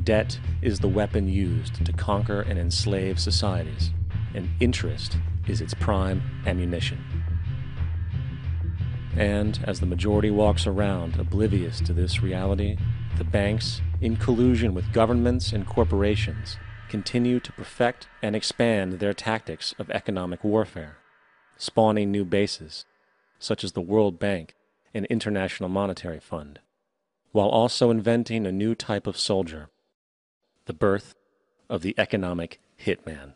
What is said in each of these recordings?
Debt is the weapon used to conquer and enslave societies, and interest is its prime ammunition. And as the majority walks around oblivious to this reality, the banks, in collusion with governments and corporations, continue to perfect and expand their tactics of economic warfare, spawning new bases, such as the World Bank and International Monetary Fund, while also inventing a new type of soldier, the birth of the economic hitman.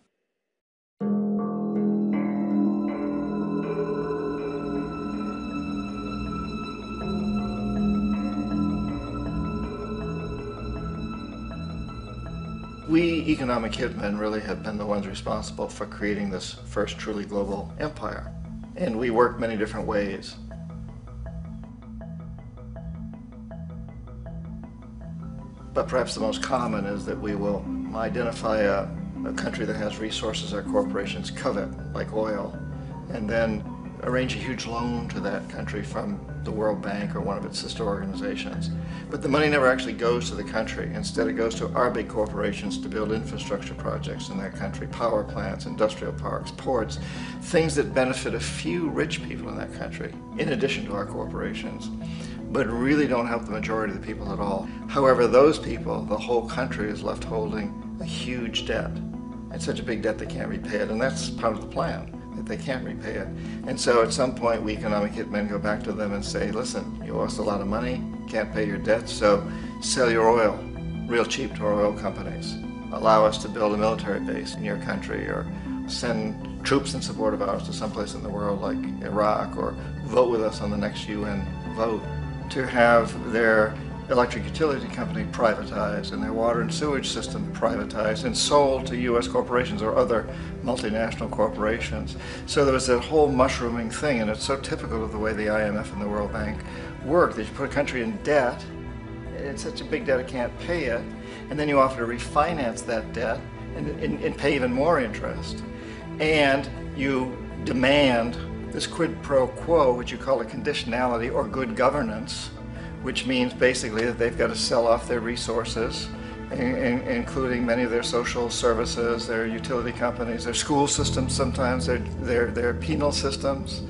We economic hitmen really have been the ones responsible for creating this first truly global empire. And we work many different ways. But perhaps the most common is that we will identify a country that has resources our corporations covet, like oil, and then arrange a huge loan to that country from the World Bank or one of its sister organizations. But the money never actually goes to the country. Instead, it goes to our big corporations to build infrastructure projects in that country, power plants, industrial parks, ports, things that benefit a few rich people in that country, in addition to our corporations, but really don't help the majority of the people at all. However, those people, the whole country is left holding a huge debt. It's such a big debt they can't repay it, and that's part of the plan, that they can't repay it. And so at some point, we economic hitmen go back to them and say, listen, you owe us a lot of money, can't pay your debt, so sell your oil real cheap to our oil companies. Allow us to build a military base in your country, or send troops in support of ours to someplace in the world like Iraq, or vote with us on the next UN vote. To have their electric utility company privatized and their water and sewage system privatized and sold to U.S. corporations or other multinational corporations. So there was that whole mushrooming thing, and it's so typical of the way the IMF and the World Bank work, that you put a country in debt, it's such a big debt it can't pay it, and then you offer to refinance that debt and pay even more interest. And you demand this quid pro quo, which you call a conditionality or good governance, which means basically that they've got to sell off their resources, including many of their social services, their utility companies, their school systems sometimes, their penal systems,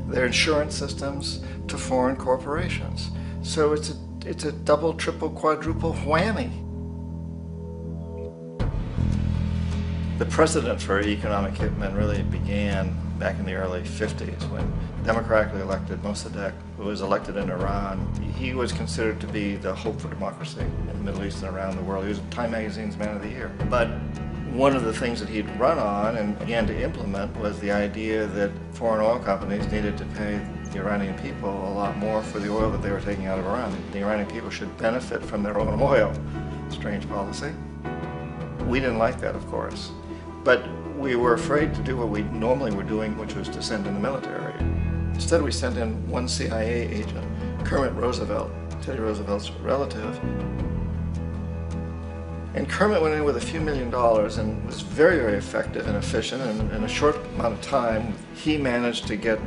their insurance systems, to foreign corporations. So it's a double, triple, quadruple whammy. The precedent for economic hitmen really began back in the early 50s when democratically elected Mossadegh, who was elected in Iran, he was considered to be the hope for democracy in the Middle East and around the world. He was Time Magazine's Man of the Year. But one of the things that he'd run on and began to implement was the idea that foreign oil companies needed to pay the Iranian people a lot more for the oil that they were taking out of Iran. The Iranian people should benefit from their own oil. Strange policy. We didn't like that, of course. But we were afraid to do what we normally were doing, which was to send in the military. Instead, we sent in one CIA agent, Kermit Roosevelt, Teddy Roosevelt's relative. And Kermit went in with a few $1 million and was very, very effective and efficient. And in a short amount of time, he managed to get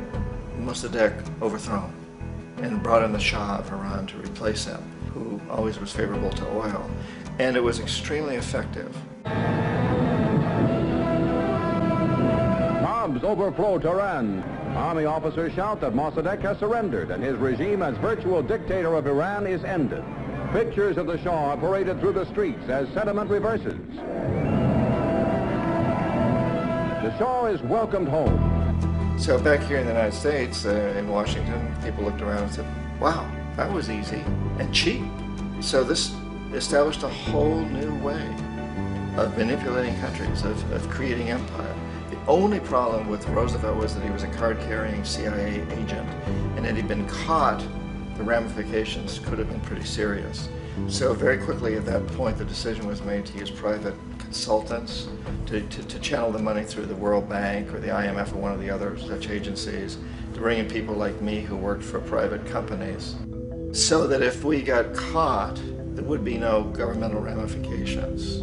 Mossadegh overthrown and brought in the Shah of Iran to replace him, who always was favorable to oil. And it was extremely effective. Mobs overflow Tehran. Army officers shout that Mossadegh has surrendered and his regime as virtual dictator of Iran is ended. Pictures of the Shah are paraded through the streets as sentiment reverses. The Shah is welcomed home. So back here in the United States, in Washington, people looked around and said, wow, that was easy and cheap. So this established a whole new way of manipulating countries, of creating empire. The only problem with Roosevelt was that he was a card-carrying CIA agent, and had he been caught, the ramifications could have been pretty serious. So very quickly at that point, the decision was made to use private consultants to channel the money through the World Bank or the IMF or one of the other such agencies, to bring in people like me who worked for private companies, so that if we got caught, there would be no governmental ramifications.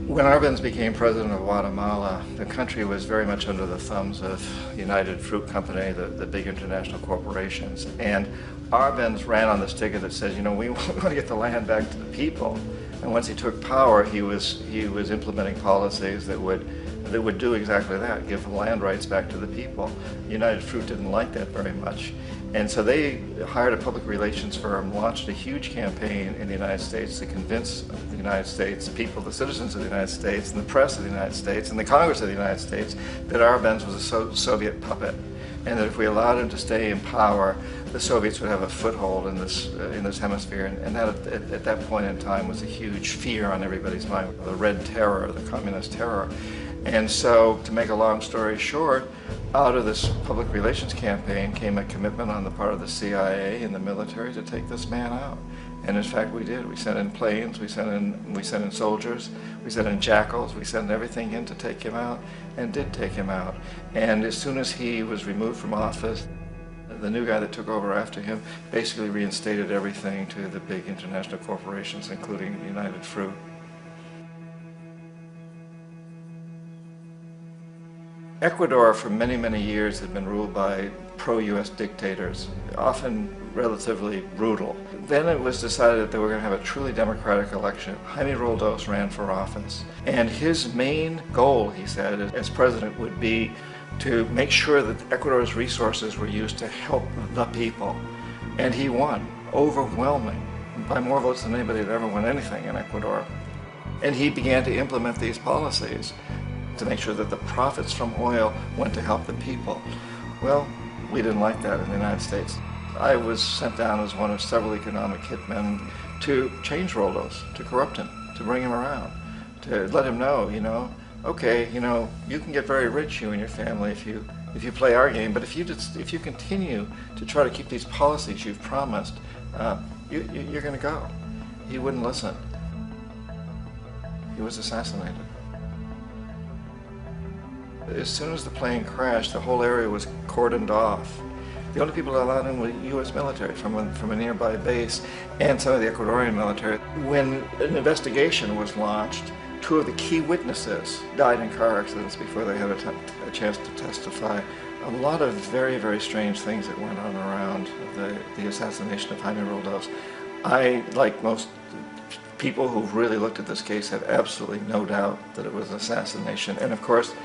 When Arbenz became president of Guatemala, the country was very much under the thumbs of United Fruit Company, the big international corporations. And Arbenz ran on this ticket that says, you know, we want to get the land back to the people. And once he took power, he was implementing policies that would do exactly that, give the land rights back to the people. United Fruit didn't like that very much. And so they hired a public relations firm, launched a huge campaign in the United States to convince the United States people, the citizens of the United States, and the press of the United States, and the Congress of the United States, that Arbenz was a Soviet puppet, and that if we allowed him to stay in power, the Soviets would have a foothold in this hemisphere. And that at that point in time was a huge fear on everybody's mind, the Red Terror, the communist terror. And so, to make a long story short, out of this public relations campaign came a commitment on the part of the CIA and the military to take this man out. And in fact, we did. We sent in planes, we sent in soldiers, we sent in jackals, we sent everything in to take him out, and did take him out. And as soon as he was removed from office, the new guy that took over after him basically reinstated everything to the big international corporations, including United Fruit. Ecuador for many, many years had been ruled by pro-US dictators, often relatively brutal. Then it was decided that they were going to have a truly democratic election. Jaime Roldos ran for office, and his main goal, he said, as president would be to make sure that Ecuador's resources were used to help the people. And he won, overwhelming, by more votes than anybody had ever won anything in Ecuador. And he began to implement these policies to make sure that the profits from oil went to help the people. Well, we didn't like that in the United States. I was sent down as one of several economic hitmen to change Roldos, to corrupt him, to bring him around, to let him know, you know, okay, you know, you can get very rich, you and your family, if you play our game, but if you continue to try to keep these policies you've promised, you're going to go. He wouldn't listen. He was assassinated. As soon as the plane crashed, the whole area was cordoned off. The only people allowed in were U.S. military from a nearby base and some of the Ecuadorian military. When an investigation was launched, two of the key witnesses died in car accidents before they had a chance to testify. A lot of very, very strange things that went on around the assassination of Jaime Roldos. I, like most people who've really looked at this case, have absolutely no doubt that it was an assassination. And of course,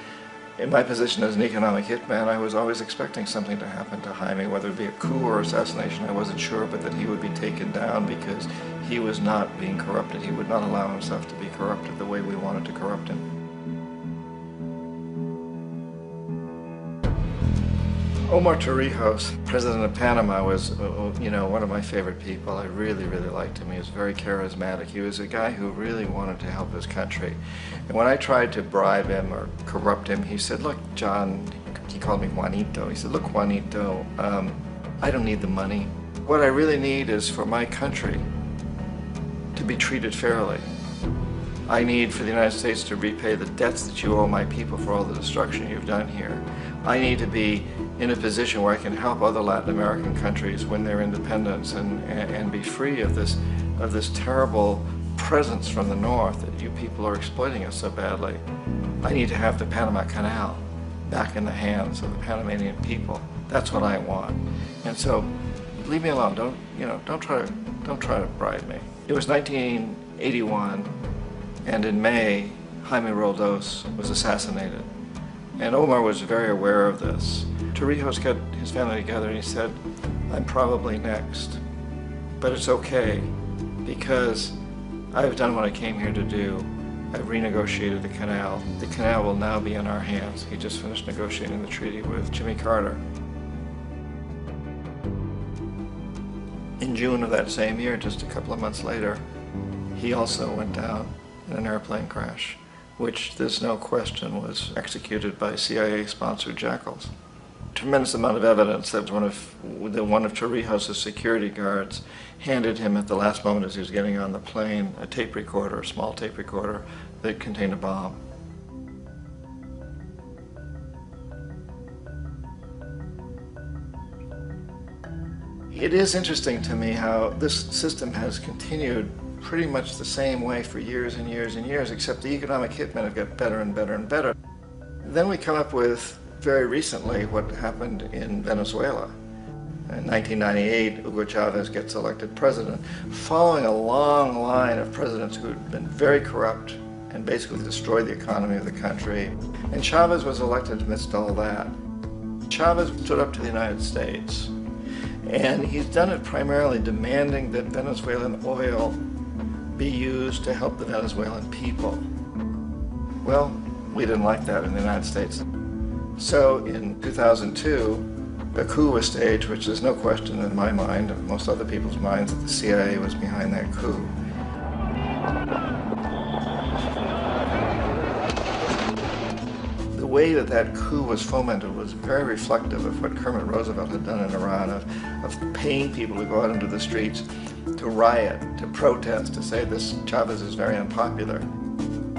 in my position as an economic hitman, I was always expecting something to happen to Jaime, whether it be a coup or assassination, I wasn't sure, but that he would be taken down because he was not being corrupted. He would not allow himself to be corrupted the way we wanted to corrupt him. Omar Torrijos, president of Panama, was, you know, one of my favorite people. I really, really liked him. He was very charismatic. He was a guy who really wanted to help his country. And when I tried to bribe him or corrupt him, he said, look, John, he called me Juanito. He said, look, Juanito, I don't need the money. What I really need is for my country to be treated fairly. I need for the United States to repay the debts that you owe my people for all the destruction you've done here. I need to be in a position where I can help other Latin American countries win their independence and be free of this terrible presence from the north that you people are exploiting us so badly. I need to have the Panama Canal back in the hands of the Panamanian people. That's what I want. And so, leave me alone. Don't try to bribe me. It was 1981, and in May, Jaime Roldos was assassinated. And Omar was very aware of this. Torrijos got his family together and he said, I'm probably next, but it's okay because I've done what I came here to do. I've renegotiated the canal. The canal will now be in our hands. He just finished negotiating the treaty with Jimmy Carter. In June of that same year, just a couple of months later, he also went down in an airplane crash, which there's no question was executed by CIA-sponsored jackals. Tremendous amount of evidence that one of Torrijos' security guards handed him at the last moment as he was getting on the plane a tape recorder, a small tape recorder that contained a bomb. It is interesting to me how this system has continued pretty much the same way for years and years and years, except the economic hitmen have got better and better and better. Then we come up with, very recently, what happened in Venezuela. In 1998, Hugo Chavez gets elected president, following a long line of presidents who had been very corrupt and basically destroyed the economy of the country. And Chavez was elected amidst all that. Chavez stood up to the United States, and he's done it primarily demanding that Venezuelan oil be used to help the Venezuelan people. Well, we didn't like that in the United States. So in 2002, a coup was staged, which there's no question in my mind, and most other people's minds, that the CIA was behind that coup. The way that that coup was fomented was very reflective of what Kermit Roosevelt had done in Iran, of paying people to go out into the streets, to riot, to protest, to say this Chavez is very unpopular.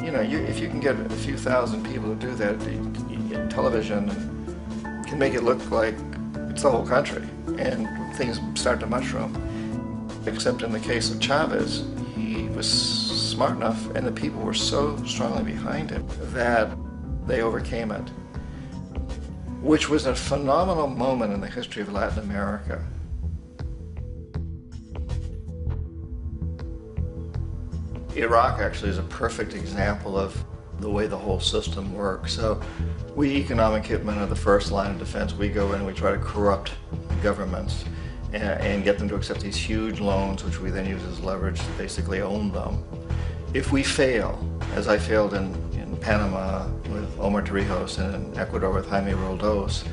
You know, if you can get a few thousand people to do that, television can make it look like it's the whole country, and things start to mushroom. Except in the case of Chavez, he was smart enough, and the people were so strongly behind him that they overcame it, which was a phenomenal moment in the history of Latin America. Iraq actually is a perfect example of the way the whole system works. So we economic hitmen are the first line of defense. We go in and we try to corrupt governments and get them to accept these huge loans, which we then use as leverage to basically own them. If we fail, as I failed in Panama with Omar Torrijos and in Ecuador with Jaime Roldos,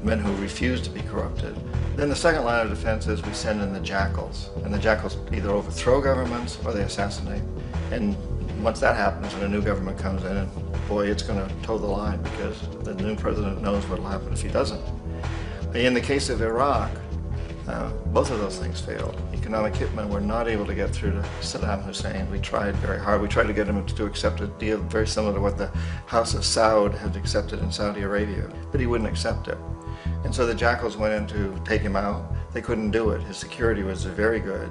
men who refuse to be corrupted, then the second line of defense is we send in the jackals. And the jackals either overthrow governments or they assassinate. And once that happens, when a new government comes in, and boy, it's going to toe the line, because the new president knows what will happen if he doesn't. In the case of Iraq, both of those things failed. Economic hitmen were not able to get through to Saddam Hussein. We tried very hard. We tried to get him to accept a deal very similar to what the House of Saud had accepted in Saudi Arabia, but he wouldn't accept it. And so the jackals went in to take him out. They couldn't do it. His security was very good.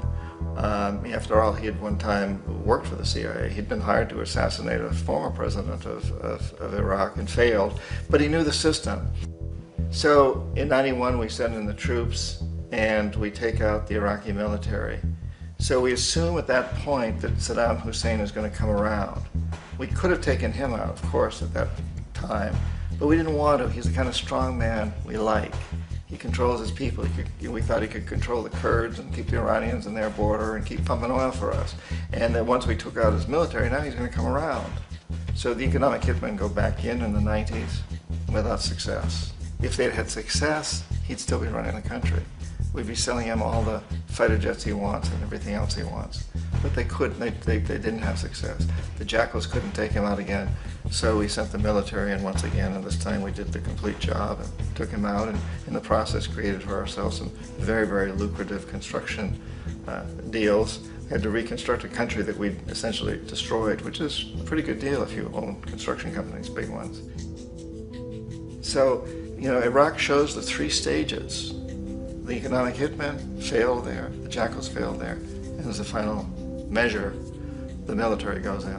After all, he had one time worked for the CIA. He'd been hired to assassinate a former president of Iraq and failed, but he knew the system. So in '91, we send in the troops and we take out the Iraqi military. So we assume at that point that Saddam Hussein is going to come around. We could have taken him out, of course, at that time, but we didn't want to. He's the kind of strong man we like. He controls his people. We thought he could control the Kurds and keep the Iranians in their border and keep pumping oil for us. And then once we took out his military, now he's going to come around. So the economic hitmen go back in the 90s without success. If they'd had success, he'd still be running the country. We'd be selling him all the fighter jets he wants and everything else he wants. But they couldn't. They didn't have success. The jackals couldn't take him out again. So we sent the military in once again, and this time we did the complete job and took him out, and in the process created for ourselves some very, very lucrative construction deals. We had to reconstruct a country that we'd essentially destroyed, which is a pretty good deal if you own construction companies, big ones. So, you know, Iraq shows the three stages. The economic hitmen failed there, the jackals failed there, and as a final measure, the military goes in.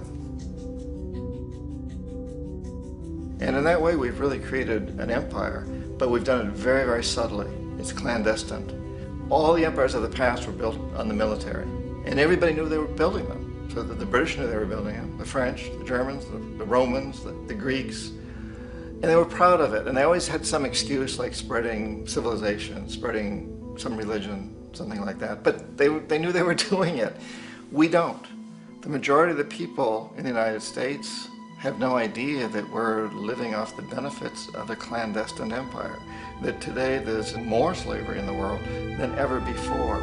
And in that way, we've really created an empire, but we've done it very, very subtly. It's clandestine. All the empires of the past were built on the military, and everybody knew they were building them. So the British knew they were building them, the French, the Germans, the Romans, the Greeks, and they were proud of it. And they always had some excuse, like spreading civilization, spreading some religion, something like that. But they knew they were doing it. We don't. The majority of the people in the United States have no idea that we're living off the benefits of a clandestine empire, that today there's more slavery in the world than ever before.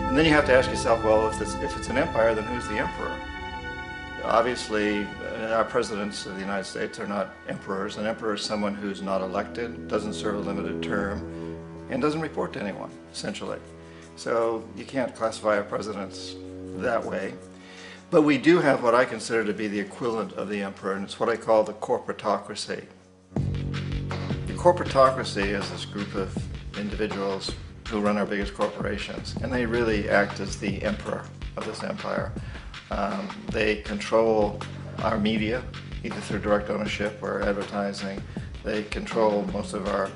And then you have to ask yourself, well, if it's an empire, then who's the emperor? Obviously, our presidents of the United States are not emperors. An emperor is someone who's not elected, doesn't serve a limited term, and doesn't report to anyone, essentially. So you can't classify our presidents that way. But we do have what I consider to be the equivalent of the emperor, and it's what I call the corporatocracy. The corporatocracy is this group of individuals, who run our biggest corporations, and they really act as the emperor of this empire. They control our media, either through direct ownership or advertising. They control most of our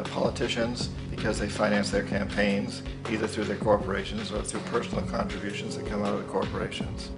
politicians because they finance their campaigns, either through their corporations or through personal contributions that come out of the corporations.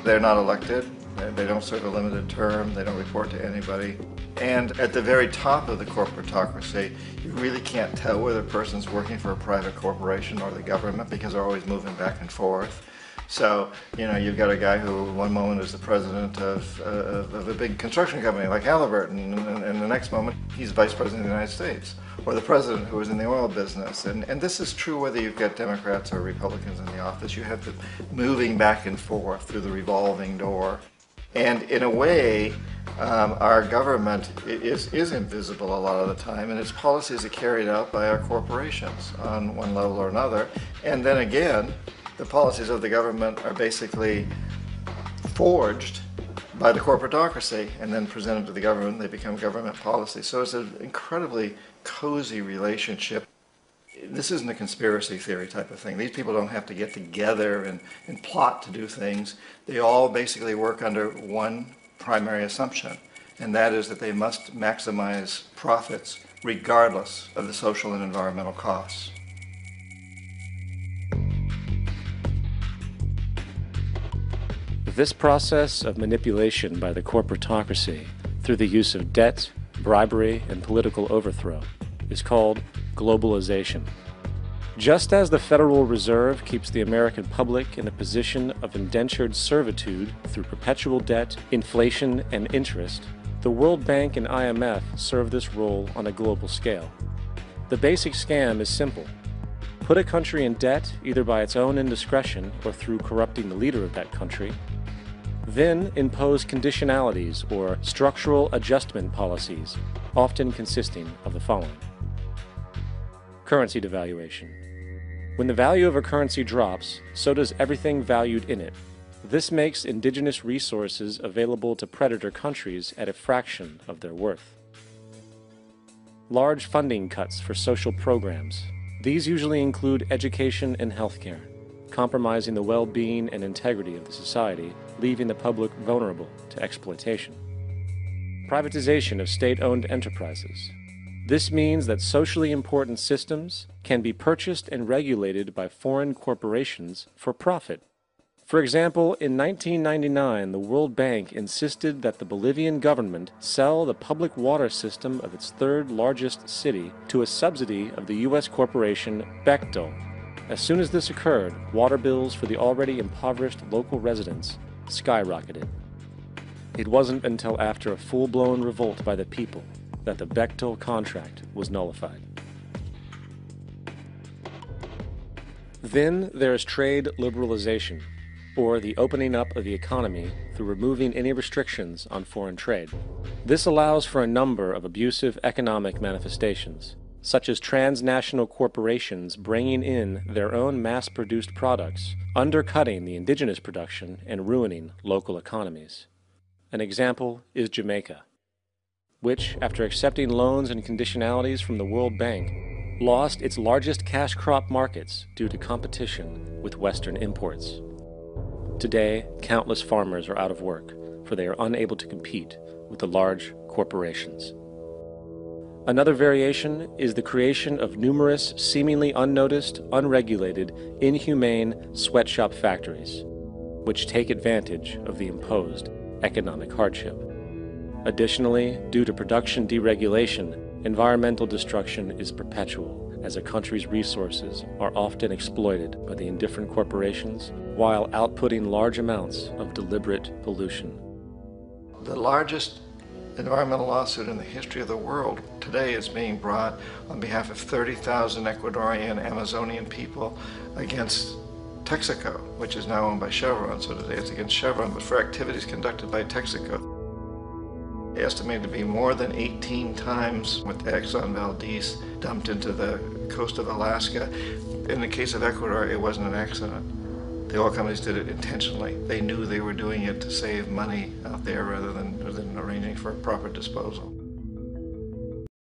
They're not elected. They don't serve a limited term. They don't report to anybody. And at the very top of the corporatocracy, you really can't tell whether a person's working for a private corporation or the government because they're always moving back and forth. So, you've got a guy who one moment is the president of a big construction company like Halliburton, and the next moment he's vice president of the United States, or the president who is in the oil business. And this is true whether you've got Democrats or Republicans in the office. You have them moving back and forth through the revolving door. And in a way, our government is invisible a lot of the time, and its policies are carried out by our corporations on one level or another. And then again, the policies of the government are basically forged by the corporatocracy and then presented to the government. They become government policy. So it's an incredibly cozy relationship. This isn't a conspiracy theory type of thing. These people don't have to get together and plot to do things. They all basically work under one primary assumption, and that is that they must maximize profits regardless of the social and environmental costs. This process of manipulation by the corporatocracy through the use of debt, bribery, and political overthrow is called globalization. Just as the Federal Reserve keeps the American public in a position of indentured servitude through perpetual debt, inflation, and interest, the World Bank and IMF serve this role on a global scale. The basic scam is simple. Put a country in debt either by its own indiscretion or through corrupting the leader of that country, then impose conditionalities or structural adjustment policies, often consisting of the following. Currency devaluation. When the value of a currency drops, so does everything valued in it. This makes indigenous resources available to predator countries at a fraction of their worth. Large funding cuts for social programs. These usually include education and healthcare, compromising the well-being and integrity of the society, leaving the public vulnerable to exploitation. Privatization of state-owned enterprises. This means that socially important systems can be purchased and regulated by foreign corporations for profit. For example, in 1999, the World Bank insisted that the Bolivian government sell the public water system of its third largest city to a subsidy of the U.S. corporation Bechtel. As soon as this occurred, water bills for the already impoverished local residents skyrocketed. It wasn't until after a full-blown revolt by the people that the Bechtel contract was nullified. Then there is trade liberalization, or the opening up of the economy through removing any restrictions on foreign trade. This allows for a number of abusive economic manifestations, such as transnational corporations bringing in their own mass-produced products, undercutting the indigenous production and ruining local economies. An example is Jamaica, which, after accepting loans and conditionalities from the World Bank, lost its largest cash crop markets due to competition with Western imports. Today, countless farmers are out of work, for they are unable to compete with the large corporations. Another variation is the creation of numerous, seemingly unnoticed, unregulated, inhumane sweatshop factories, which take advantage of the imposed economic hardship. Additionally, due to production deregulation, environmental destruction is perpetual, as a country's resources are often exploited by the indifferent corporations while outputting large amounts of deliberate pollution. The largest environmental lawsuit in the history of the world today is being brought on behalf of 30,000 Ecuadorian Amazonian people against Texaco, which is now owned by Chevron. So today it's against Chevron, but for activities conducted by Texaco. Estimated to be more than 18 times what Exxon Valdez dumped into the coast of Alaska. In the case of Ecuador, it wasn't an accident. The oil companies did it intentionally. They knew they were doing it to save money out there rather than arranging for proper disposal.